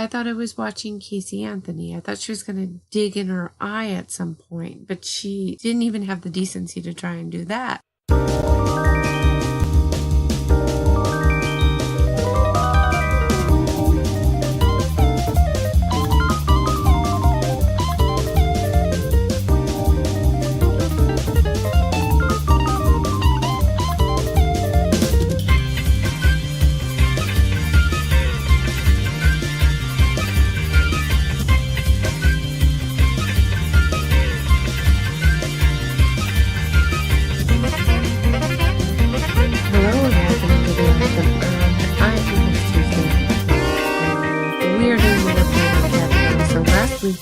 I thought I was watching Casey Anthony. I thought she was going to dig in her eye at some point, but she didn't even have the decency to try and do that.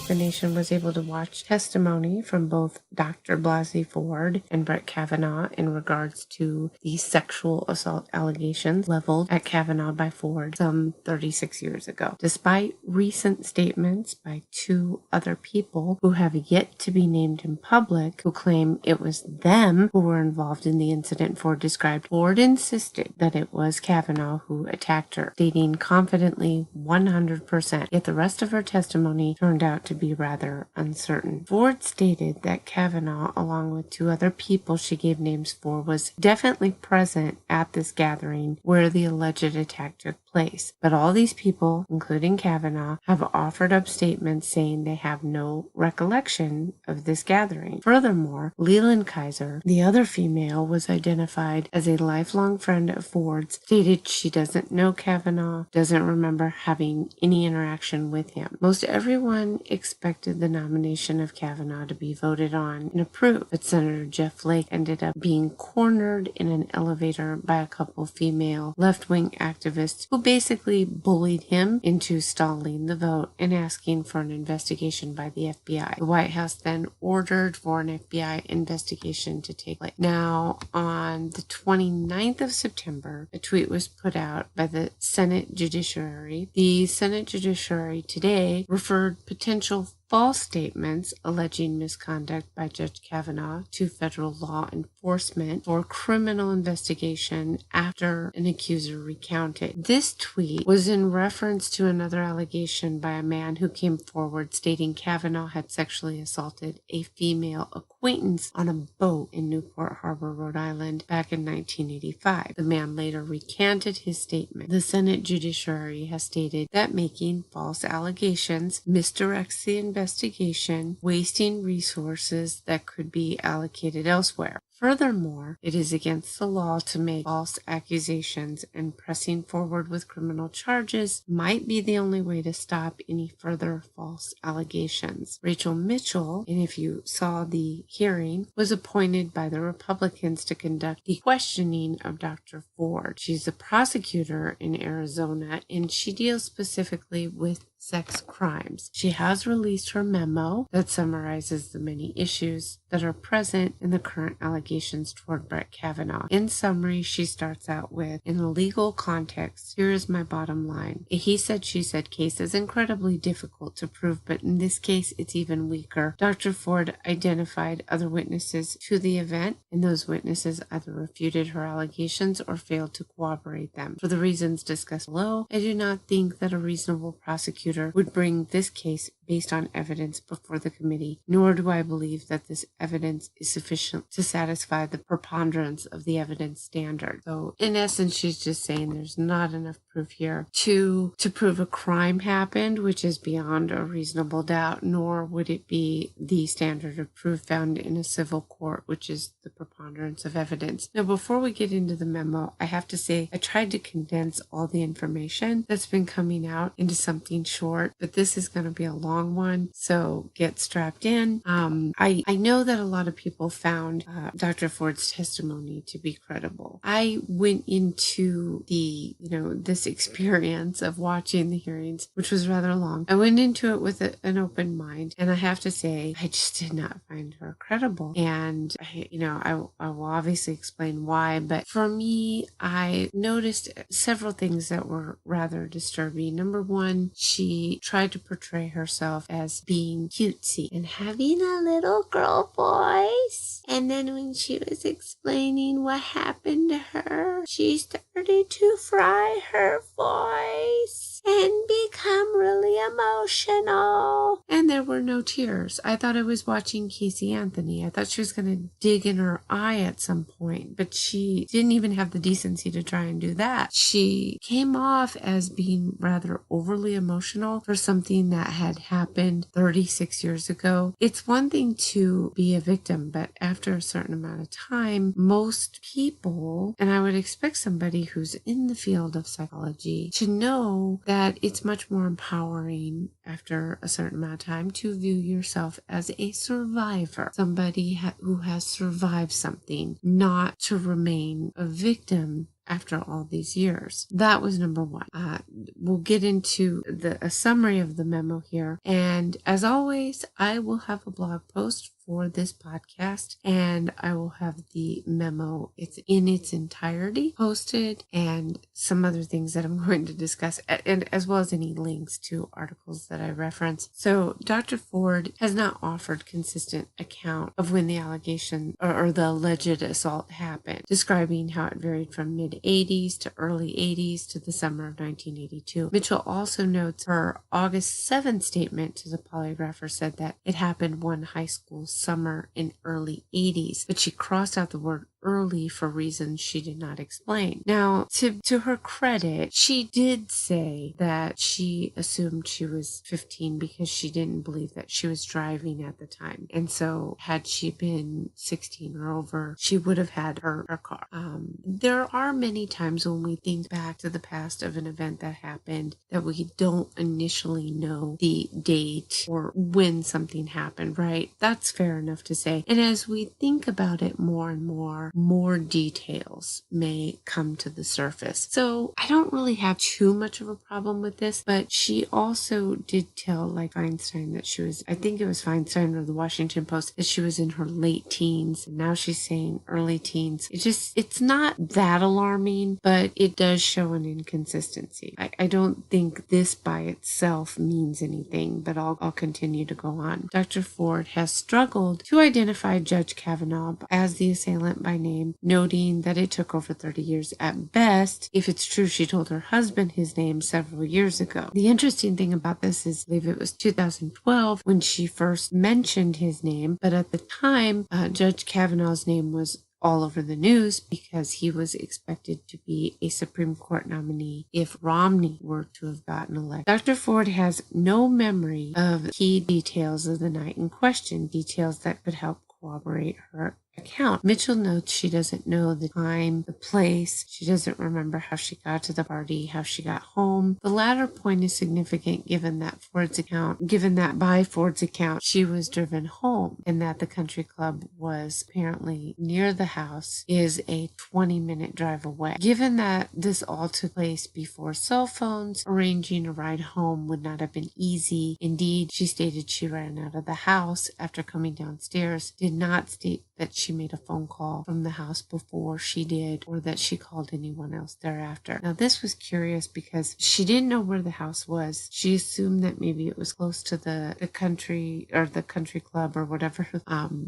The nation was able to watch testimony from both Dr. Blasey Ford and Brett Kavanaugh in regards to the sexual assault allegations leveled at Kavanaugh by Ford some 36 years ago. Despite recent statements by two other people who have yet to be named in public who claim it was them who were involved in the incident Ford described, Ford insisted that it was Kavanaugh who attacked her, stating confidently 100%, yet the rest of her testimony turned out to be rather uncertain. Ford stated that Kavanaugh, along with two other people she gave names for, was definitely present at this gathering where the alleged attack took place. But all these people, including Kavanaugh, have offered up statements saying they have no recollection of this gathering. Furthermore, Leland Kaiser, the other female, was identified as a lifelong friend of Ford's, stated she doesn't know Kavanaugh, doesn't remember having any interaction with him. Most everyone expected the nomination of Kavanaugh to be voted on and approved, but Senator Jeff Flake ended up being cornered in an elevator by a couple female left-wing activists who basically bullied him into stalling the vote and asking for an investigation by the FBI. The White House then ordered for an FBI investigation to take place. Now, on the 29th of September, a tweet was put out by the Senate Judiciary. The Senate Judiciary today referred potential false statements alleging misconduct by Judge Kavanaugh to federal law enforcement for criminal investigation after an accuser recounted. This tweet was in reference to another allegation by a man who came forward stating Kavanaugh had sexually assaulted a female acquaintance on a boat in Newport Harbor, Rhode Island back in 1985. The man later recanted his statement. The Senate Judiciary has stated that making false allegations misdirects the investigation, wasting resources that could be allocated elsewhere. Furthermore, it is against the law to make false accusations, and pressing forward with criminal charges might be the only way to stop any further false allegations. Rachel Mitchell, and if you saw the hearing, was appointed by the Republicans to conduct the questioning of Dr. Ford. She's a prosecutor in Arizona, and she deals specifically with sex crimes. She has released her memo that summarizes the many issues that are present in the current allegations toward Brett Kavanaugh. In summary, she starts out with, in a legal context, here is my bottom line. A he said, she said case is incredibly difficult to prove, but in this case, it's even weaker. Dr. Ford identified other witnesses to the event, and those witnesses either refuted her allegations or failed to corroborate them. For the reasons discussed below, I do not think that a reasonable prosecutor would bring this case based on evidence before the committee, nor do I believe that this evidence is sufficient to satisfy the preponderance of the evidence standard. So in essence, she's just saying there's not enough proof here to prove a crime happened, which is beyond a reasonable doubt, nor would it be the standard of proof found in a civil court, which is the preponderance of evidence. Now, before we get into the memo, I have to say I tried to condense all the information that's been coming out into something short, but this is going to be a long one, so get strapped in. I know that a lot of people found Dr. Ford's testimony to be credible. I went into this experience of watching the hearings, which was rather long. I went into it with an open mind, and I have to say, I just did not find her credible. And I will obviously explain why, but for me, I noticed several things that were rather disturbing. Number one, she tried to portray herself as being cutesy and having a little girl voice. And then when she was explaining what happened to her, she started to fry her voice and become really emotional. And there were no tears. I thought I was watching Casey Anthony. I thought she was going to dig in her eye at some point, but she didn't even have the decency to try and do that. She came off as being rather overly emotional for something that had happened 36 years ago. It's one thing to be a victim, but after a certain amount of time, most people, and I would expect somebody who's in the field of psychology to know that it's much more empowering after a certain amount of time to view yourself as a survivor, somebody who has survived something, not to remain a victim after all these years. That was number one. We'll get into a summary of the memo here. And as always, I will have a blog post for this podcast, and I will have the memo, it's in its entirety posted, and some other things that I'm going to discuss, and as well as any links to articles that I reference. So Dr. Ford has not offered consistent account of when the allegation or the alleged assault happened, describing how it varied from mid-80s to early 80s to the summer of 1982. Mitchell also notes her August 7th statement to the polygrapher said that it happened one high school summer in early 80s, but she crossed out the word early for reasons she did not explain. Now, to her credit, she did say that she assumed she was 15 because she didn't believe that she was driving at the time. And so had she been 16 or over, she would have had her car. There are many times when we think back to the past of an event that happened that we don't initially know the date or when something happened, right? That's fair enough to say. And as we think about it more and more details may come to the surface. So I don't really have too much of a problem with this, but she also did tell like Feinstein that she was, I think it was Feinstein or the Washington Post, that she was in her late teens. And now she's saying early teens. It's not that alarming, but it does show an inconsistency. I don't think this by itself means anything, but I'll continue to go on. Dr. Ford has struggled to identify Judge Kavanaugh as the assailant by name, noting that it took over 30 years at best if it's true she told her husband his name several years ago. The interesting thing about this is, I believe it was 2012 when she first mentioned his name, but at the time, Judge Kavanaugh's name was all over the news because he was expected to be a Supreme Court nominee if Romney were to have gotten elected. Dr. Ford has no memory of key details of the night in question, details that could help corroborate her account. Mitchell notes she doesn't know the time, the place. She doesn't remember how she got to the party, how she got home. The latter point is significant given that by Ford's account, she was driven home and that the country club was apparently near the house is a 20-minute drive away. Given that this all took place before cell phones, arranging a ride home would not have been easy. Indeed, she stated she ran out of the house after coming downstairs, did not state that she made a phone call from the house before she did or that she called anyone else thereafter. Now, this was curious because she didn't know where the house was. She assumed that maybe it was close to the country or the country club or whatever.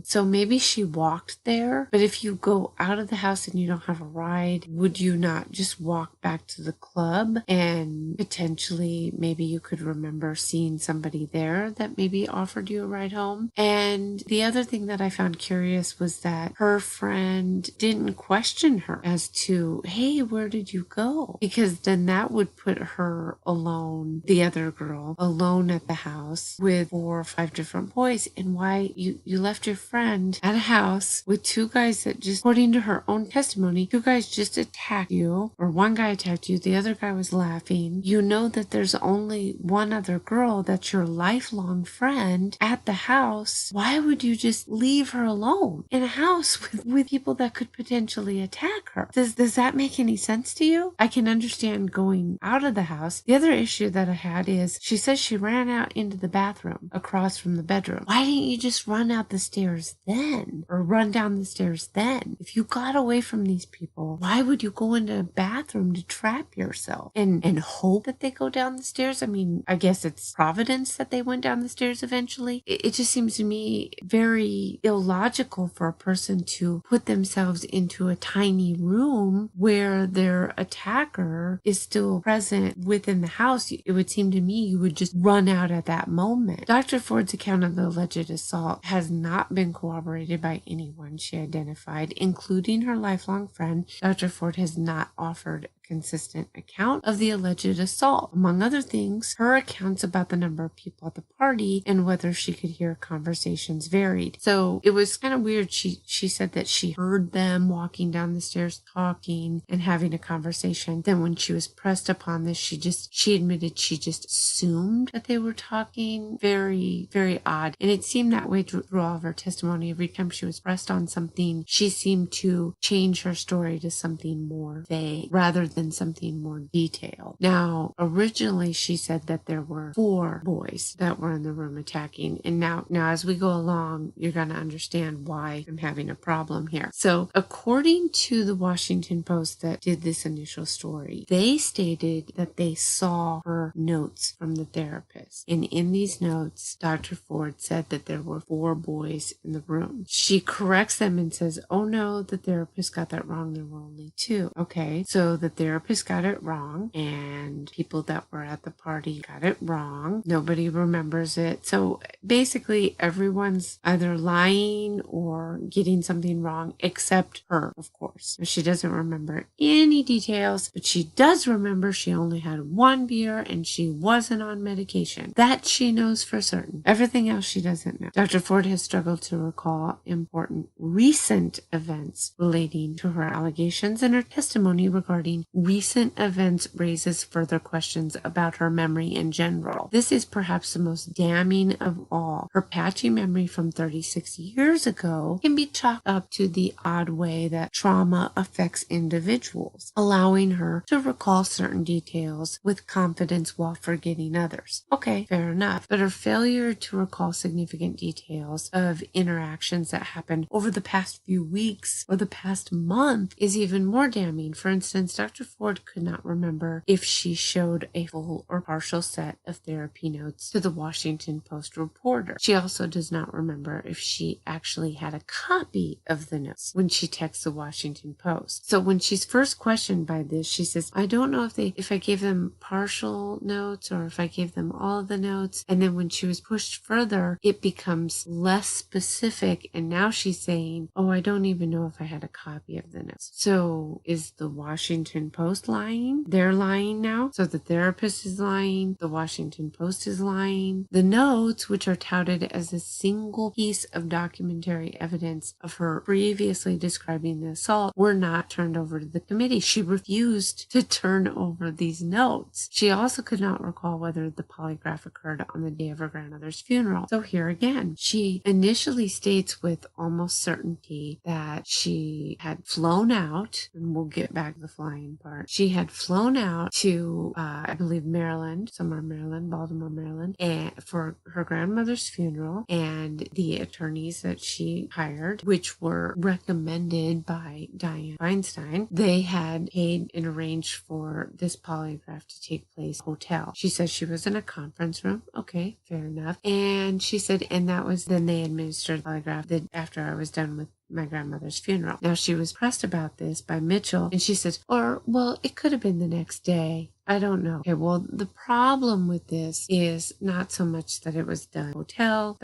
So maybe she walked there. But if you go out of the house and you don't have a ride, would you not just walk back to the club and potentially maybe you could remember seeing somebody there that maybe offered you a ride home? And the other thing that I found curious was that her friend didn't question her as to, hey, where did you go? Because then that would put her alone, the other girl, alone at the house with 4 or 5 different boys. And why you left your friend at a house with 2 guys that just, according to her own testimony, 2 guys just attacked you, or 1 guy attacked you, the other guy was laughing. You know that there's only 1 other girl that's your lifelong friend at the house. Why would you just leave her alone in a house with people that could potentially attack her? Does that make any sense to you? I can understand going out of the house. The other issue that I had is she says she ran out into the bathroom across from the bedroom. Why didn't you just run out the stairs then? Or run down the stairs then? If you got away from these people, why would you go into a bathroom to trap yourself and hope that they go down the stairs? I mean, I guess it's providence that they went down the stairs eventually. It just seems to me very illogical for a person to put themselves into a tiny room where their attacker is still present within the house. It would seem to me you would just run out at that moment. Dr. Ford's account of the alleged assault has not been corroborated by anyone she identified, including her lifelong friend. Dr. Ford has not offered a consistent account of the alleged assault. Among other things, her accounts about the number of people at the party and whether she could hear conversations varied. So it was kind of weird. She said that she heard them walking down the stairs talking and having a conversation. Then when she was pressed upon this, she admitted she just assumed that they were talking. Very, very odd. And it seemed that way through all of her testimony. Every time she was pressed on something, she seemed to change her story to something more vague rather than something more detailed. Now, originally she said that there were 4 boys that were in the room attacking. And now as we go along, you're going to understand why I'm having a problem here. So according to the Washington Post that did this initial story, they stated that they saw her notes from the therapist. And in these notes, Dr. Ford said that there were 4 boys in the room. She corrects them and says, oh no, the therapist got that wrong. There were only 2. Okay, so the therapist got it wrong and people that were at the party got it wrong. Nobody remembers it. So basically everyone's either lying or getting something wrong except her, of course. She doesn't remember any details, but she does remember she only had 1 beer and she wasn't on medication. That she knows for certain. Everything else she doesn't know. Dr. Ford has struggled to recall important recent events relating to her allegations, and her testimony regarding recent events raises further questions about her memory in general. This is perhaps the most damning of all. Her patchy memory from 36 years ago can be chalked up to the odd way that trauma affects individuals, allowing her to recall certain details with confidence while forgetting others. Okay, fair enough. But her failure to recall significant details of interactions that happened over the past few weeks or the past month is even more damning. For instance, Dr. Ford could not remember if she showed a full or partial set of therapy notes to the Washington Post reporter. She also does not remember if she actually had a copy of the notes when she texts the Washington Post. So when she's first questioned by this, she says, I don't know if I gave them partial notes or if I gave them all of the notes. And then when she was pushed further, it becomes less specific. And now she's saying, oh, I don't even know if I had a copy of the notes. So is the Washington Post lying? They're lying now. So the therapist is lying. The Washington Post is lying. The notes, which are touted as a single piece of documentary evidence of her previously describing the assault, were not turned over to the committee. She refused to turn over these notes. She also could not recall whether the polygraph occurred on the day of her grandmother's funeral. So here again, she initially states with almost certainty that she had flown out, and we'll get back to the flying part. She had flown out to, I believe, Maryland, somewhere Maryland, Baltimore, Maryland, and for her grandmother's funeral, and the attorneys that she hired, which were recommended by Diane Feinstein, they had paid and arranged for this polygraph to take place at a hotel. She says she was in a conference room. Okay, fair enough. And she said, and that was then they administered the polygraph after I was done with my grandmother's funeral. Now, she was pressed about this by Mitchell, and she says, well, it could have been the next day. I don't know. Okay, well, the problem with this is not so much that it was done at a hotel.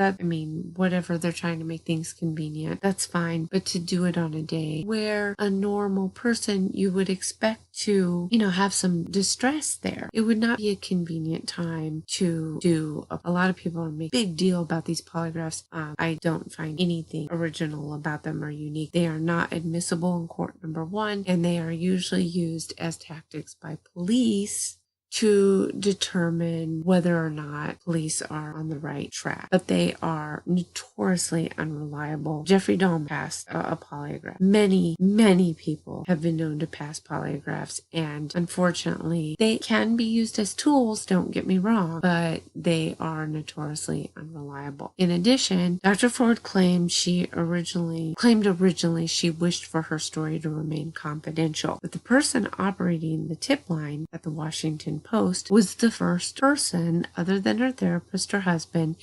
Whatever, they're trying to make things convenient. That's fine. But to do it on a day where a normal person, you would expect to, have some distress there. It would not be a convenient time to do. A lot of people are making a big deal about these polygraphs. I don't find anything original about them or unique. They are not admissible in court, number one, and they are usually used as tactics by police to determine whether or not police are on the right track. But they are notoriously unreliable. Jeffrey Dahmer passed a polygraph. Many people have been known to pass polygraphs, and unfortunately, they can be used as tools, don't get me wrong, but they are notoriously unreliable. In addition, Dr. Ford claimed originally she wished for her story to remain confidential, but the person operating the tip line at the Washington Post was the first person, other than her therapist or husband,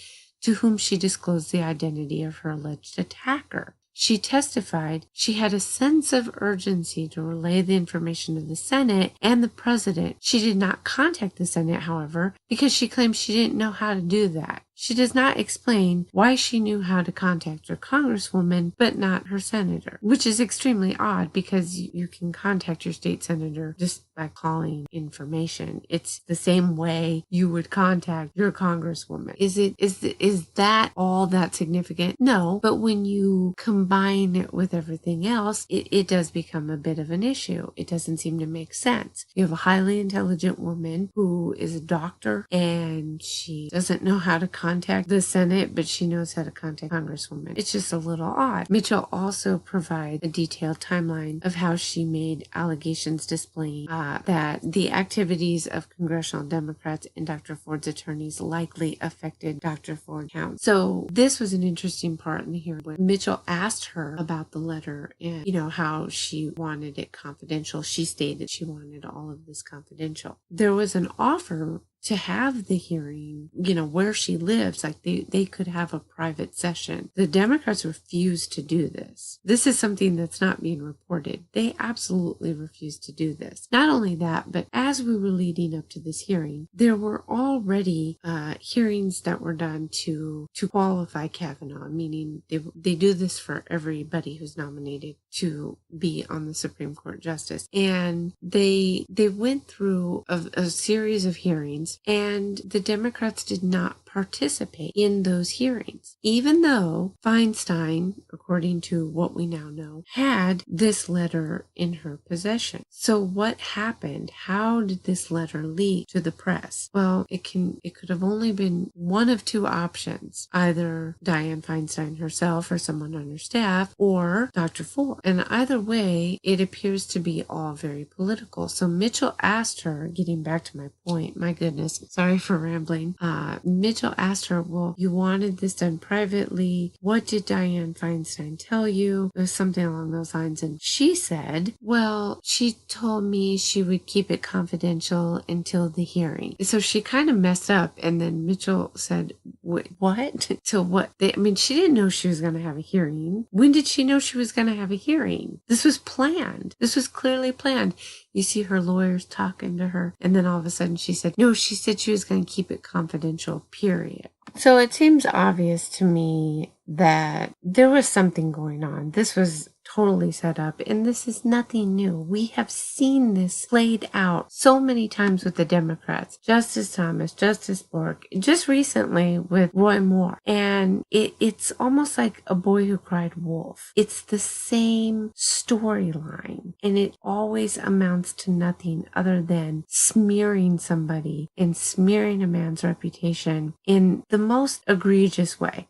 to whom she disclosed the identity of her alleged attacker. she testified she had a sense of urgency to relay the information to the Senate and the president. She did not contact the Senate, however, because she claimed she didn't know how to do that. She does not explain why she knew how to contact her congresswoman, but not her senator, which is extremely odd because you can contact your state senator just by calling information. It's the same way you would contact your congresswoman. Is that all that significant? No, but when you combine it with everything else, it does become a bit of an issue. It doesn't seem to make sense. You have a highly intelligent woman who is a doctor and she doesn't know how to contact the Senate, but she knows how to contact Congresswoman. It's just a little odd. Mitchell also provides a detailed timeline of how she made allegations displaying that the activities of congressional Democrats and Dr. Ford's attorneys likely affected Dr. Ford's account. So this was an interesting part in the hearing where Mitchell asked her about the letter and, how she wanted it confidential. She stated she wanted all of this confidential. There was an offer to have the hearing, where she lives, like they could have a private session. The Democrats refused to do this. This is something that's not being reported. They absolutely refused to do this. Not only that, but as we were leading up to this hearing, there were already hearings that were done to qualify Kavanaugh, meaning they do this for everybody who's nominated to be on the Supreme Court justice. And they went through a series of hearings, and the Democrats did not participate in those hearings, even though Feinstein, according to what we now know, had this letter in her possession. So what happened? How did this letter leak to the press? Well, it could have only been one of two options, either Dianne Feinstein herself or someone on her staff, or Dr. Ford. And either way, it appears to be all very political. So Mitchell asked her, getting back to my point, my goodness, sorry for rambling, Mitchell asked her, well, you wanted this done privately. What did Dianne Feinstein tell you? It was something along those lines. And she said, well, she told me she would keep it confidential until the hearing. So she kind of messed up. And then Mitchell said, wait, what? Till what? She didn't know she was going to have a hearing. When did she know she was going to have a hearing? This was planned. This was clearly planned. You see her lawyers talking to her. And then all of a sudden she said, no, she said she was going to keep it confidential, period. So it seems obvious to me that there was something going on. This was totally set up, and this is nothing new. We have seen this played out so many times with the Democrats. Justice Thomas, Justice Bork, just recently with Roy Moore. And it's almost like a boy who cried wolf. It's the same storyline, and it always amounts to nothing other than smearing somebody and smearing a man's reputation in the most egregious way.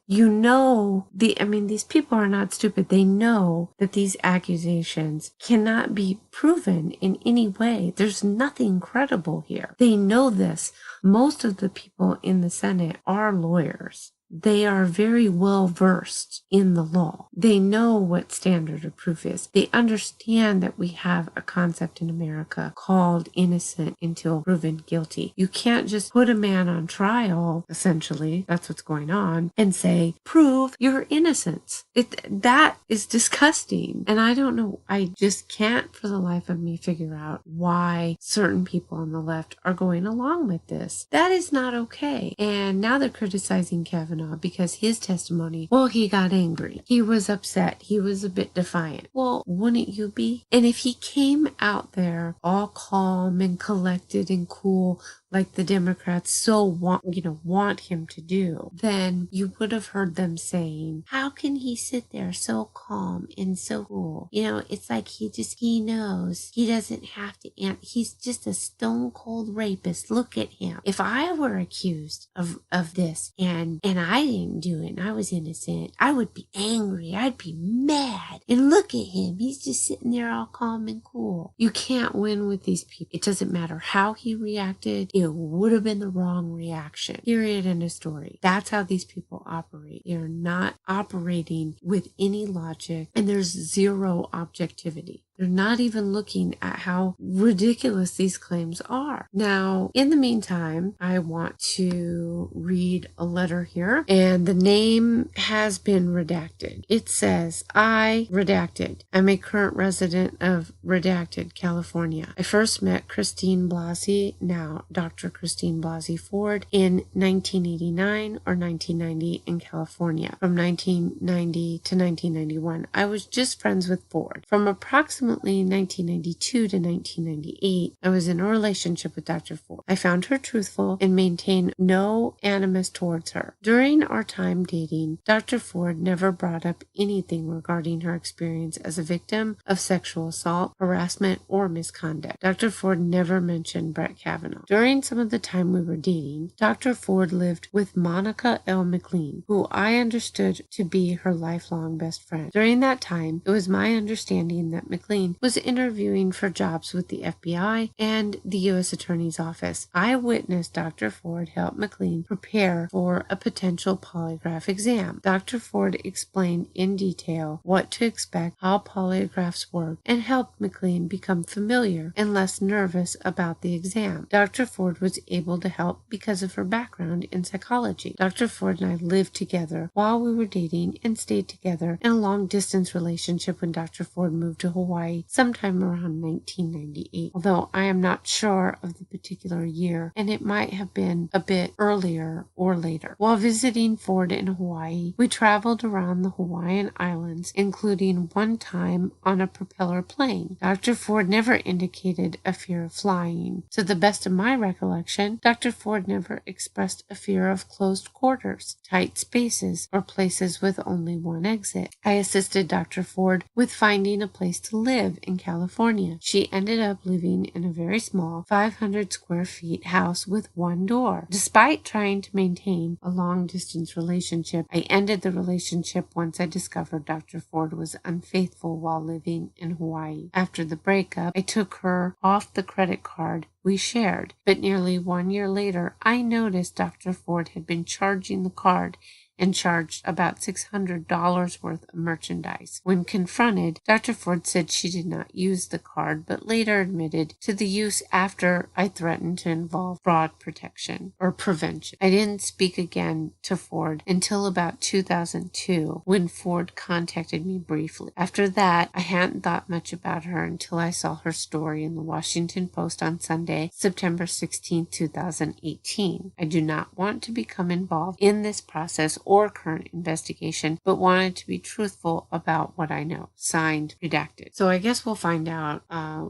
These people are not stupid. They know that these accusations cannot be proven in any way. There's nothing credible here. They know this. Most of the people in the Senate are lawyers. They are very well versed in the law. They know what standard of proof is. They understand that we have a concept in America called innocent until proven guilty. You can't just put a man on trial, essentially, that's what's going on, and say, prove your innocence. That is disgusting. And I don't know, I just can't for the life of me figure out why certain people on the left are going along with this. That is not okay. And now they're criticizing Kavanaugh because his testimony, well, he got angry. He was upset. He was a bit defiant. Well, wouldn't you be? And if he came out there all calm and collected and cool, like the Democrats so want him to do, then you would have heard them saying, how can he sit there so calm and so cool? It's like he knows he doesn't have to, and he's just a stone cold rapist. Look at him. If I were accused of this and I didn't do it and I was innocent, I would be angry. I'd be mad. And look at him. He's just sitting there all calm and cool. You can't win with these people. It doesn't matter how he reacted. It would have been the wrong reaction. Period. End of story. That's how these people operate. They're not operating with any logic, and there's zero objectivity. They're not even looking at how ridiculous these claims are. Now, in the meantime, I want to read a letter here letter, and the name has been redacted. It says, I, redacted, am a current resident of redacted, California. I first met Christine Blasey, now Dr. Christine Blasey Ford, in 1989 or 1990 in California. From 1990 to 1991, I was just friends with Ford. From approximately 1992 to 1998, I was in a relationship with Dr. Ford. I found her truthful and maintained no animus towards her. During our time dating, Dr. Ford never brought up anything regarding her experience as a victim of sexual assault, harassment, or misconduct. Dr. Ford never mentioned Brett Kavanaugh. During some of the time we were dating, Dr. Ford lived with Monica L. McLean, who I understood to be her lifelong best friend. During that time, it was my understanding that McLean was interviewing for jobs with the FBI and the U.S. Attorney's Office. I witnessed Dr. Ford help McLean prepare for a potential polygraph exam. Dr. Ford explained in detail what to expect, how polygraphs work, and helped McLean become familiar and less nervous about the exam. Dr. Ford was able to help because of her background in psychology. Dr. Ford and I lived together while we were dating and stayed together in a long-distance relationship when Dr. Ford moved to Hawaii sometime around 1998, although I am not sure of the particular year, and it might have been a bit earlier or later. While visiting Ford in Hawaii, we traveled around the Hawaiian Islands, including one time on a propeller plane. Dr. Ford never indicated a fear of flying. To the best of my recollection, Dr. Ford never expressed a fear of closed quarters, tight spaces, or places with only one exit. I assisted Dr. Ford with finding a place to live in California. She ended up living in a very small 500 square feet house with one door. Despite trying to maintain a long-distance relationship, I ended the relationship once I discovered Dr. Ford was unfaithful while living in Hawaii. After the breakup, I took her off the credit card we shared, but nearly 1 year later, I noticed Dr. Ford had been charging the card and charged about $600 worth of merchandise. When confronted, Dr. Ford said she did not use the card, but later admitted to the use after I threatened to involve fraud protection or prevention. I didn't speak again to Ford until about 2002, when Ford contacted me briefly. After that, I hadn't thought much about her until I saw her story in the Washington Post on Sunday, September 16, 2018. I do not want to become involved in this process or current investigation, but wanted to be truthful about what I know. Signed, redacted. So I guess we'll find out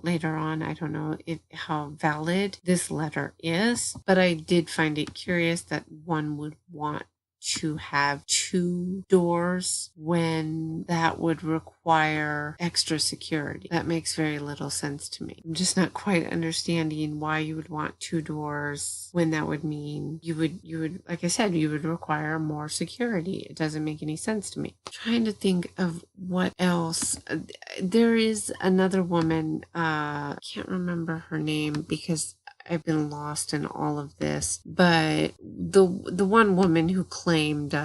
later on. I don't know how valid this letter is, but I did find it curious that one would want to have two doors when that would require extra security. That makes very little sense to me. I'm just not quite understanding why you would want two doors when that would mean you would, like I said, you would require more security. It doesn't make any sense to me. I'm trying to think of what else. There is another woman, can't remember her name because I've been lost in all of this, but the one woman who claimed,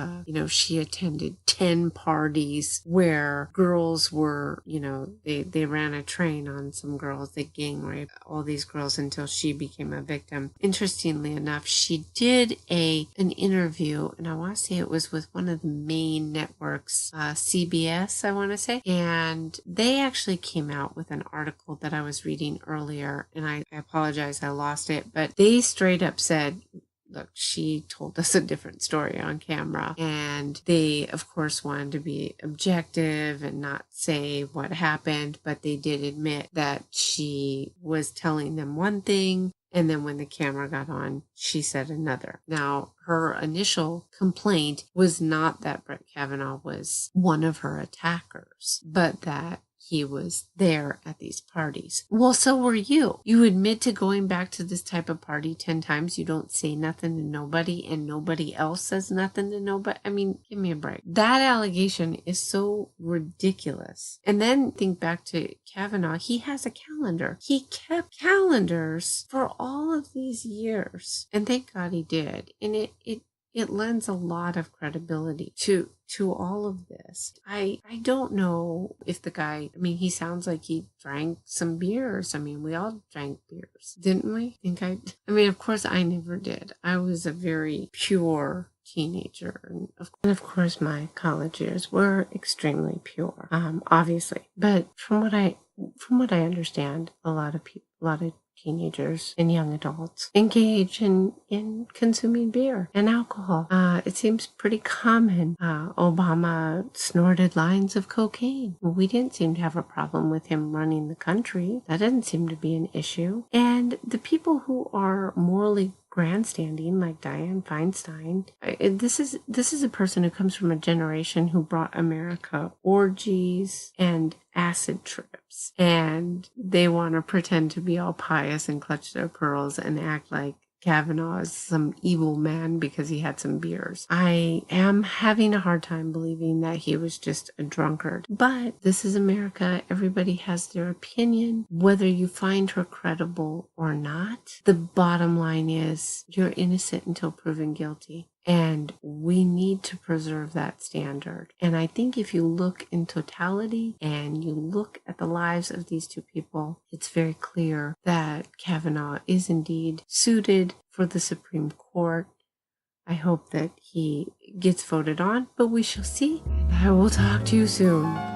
she attended 10 parties where girls were, they ran a train on some girls, they gang raped all these girls until she became a victim. Interestingly enough, she did an interview, and I want to say it was with one of the main networks, CBS, I want to say, and they actually came out with an article that I was reading earlier, and I apologize, I lost it, but they straight up said, look, she told us a different story on camera, and they of course wanted to be objective and not say what happened, but they did admit that she was telling them one thing, and then when the camera got on, she said another. Now, her initial complaint was not that Brett Kavanaugh was one of her attackers, but that he was there at these parties. Well, so were you. You admit to going back to this type of party 10 times. You don't say nothing to nobody, and nobody else says nothing to nobody. I mean, give me a break. That allegation is so ridiculous. And then think back to Kavanaugh. He has a calendar. He kept calendars for all of these years. And thank God he did. And it lends a lot of credibility to all of this. I don't know if the guy, he sounds like he drank some beers. We all drank beers, didn't we? Of course I never did. I was a very pure teenager. And of course, my college years were extremely pure, obviously. But from what I understand, a lot of teenagers and young adults engage in consuming beer and alcohol. It seems pretty common. Obama snorted lines of cocaine. We didn't seem to have a problem with him running the country. That doesn't seem to be an issue. And the people who are morally grandstanding, like Dianne Feinstein, this is a person who comes from a generation who brought America orgies and acid trips, and they want to pretend to be all pious and clutch their pearls and act like Kavanaugh is some evil man because he had some beers. I am having a hard time believing that he was just a drunkard. But this is America. Everybody has their opinion, whether you find her credible or not. The bottom line is you're innocent until proven guilty. And we need to preserve that standard. And I think if you look in totality and you look at the lives of these two people, it's very clear that Kavanaugh is indeed suited for the Supreme Court. I hope that he gets voted on, but we shall see. I will talk to you soon.